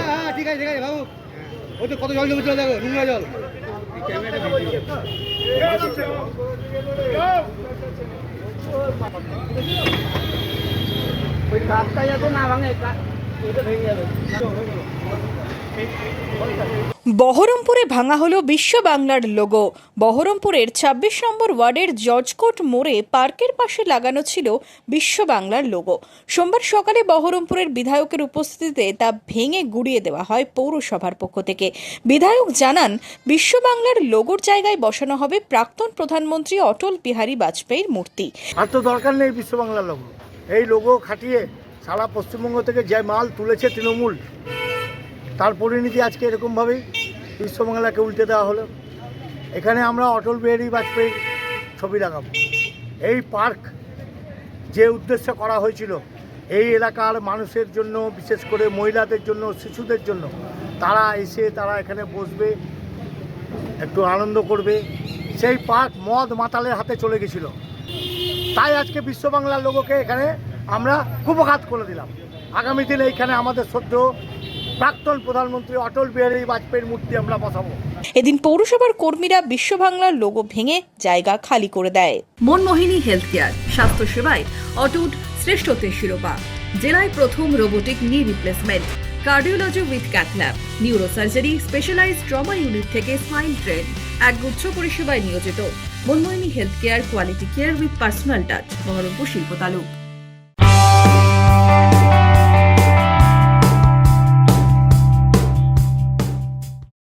হ্যাঁ ঠিক আছে বাবু, ওই তো কত জল জমেছিল দেখো, নোংরা জল। ওই কাঠটা যাতে না ভাঙে, ওটা ভেঙে যাবে। বহরমপুরে ভাঙা হলো বিশ্ব বাংলার লোগো। বহরমপুরের ২৬ নম্বর ওয়ার্ডের জজকোট মোড়ে পার্কের পাশে লাগানো ছিল বিশ্ব বাংলার লোগো। সোমবার সকালে বহরমপুরের বিধায়কের উপস্থিতিতে তা ভেঙে গুড়িয়ে দেওয়া হয় পৌরসভার পক্ষ থেকে। বিধায়ক জানান, বিশ্ব বাংলার লোগোর জায়গায় বসানো হবে প্রাক্তন প্রধানমন্ত্রী অটল বিহারী বাজপেয়ীর মূর্তি। আর তো দরকার নেই বিশ্ব বাংলার লোগো। এই লোগো খাটিয়ে সারা পশ্চিমবঙ্গ থেকে যে মাল তুলেছে তৃণমূল, তার পরিণতি আজকে এরকমভাবেই বিশ্ববাংলাকে উল্টে দেওয়া হলো। এখানে আমরা অটল বিহারী বাজপেয়ীর ছবি লাগাবো। এই পার্ক যে উদ্দেশ্যে করা হয়েছিল এই এলাকার মানুষের জন্য, বিশেষ করে মহিলাদের জন্য, শিশুদের জন্য, তারা এসে তারা এখানে বসবে, একটু আনন্দ করবে, সেই পার্ক মদ মাতালের হাতে চলে গেছিল। তাই আজকে বিশ্ব বাংলার লোগোকে এখানে আমরা কুপঘাত করে দিলাম। আগামী দিনে এইখানে আমাদের শ্রদ্ধেয় প্রাক্তন প্রধানমন্ত্রী অটল বিহারী বাজপেয়ীর মূর্তি আমরা বসাবো। এদিন পৌরসভার কর্মীরা বিশ্ব বাংলার লোগো ভেঙে জায়গা খালি করে দেয়। মনমোহিনী হেলথ কেয়ার, স্বাস্থ্য সেবায় অটুট শ্রেষ্ঠত্বের শিরোপা, জেলায় প্রথম robotic knee replacement, cardiology with cath lab, neurosurgery, specialized trauma unit থেকে স্পাইন ট্রেন, একগুচ্ছ পরিষেবায় নিয়োজিত। Manmohini health care, quality care with personal touch, Baharampur শিল্প তালুক।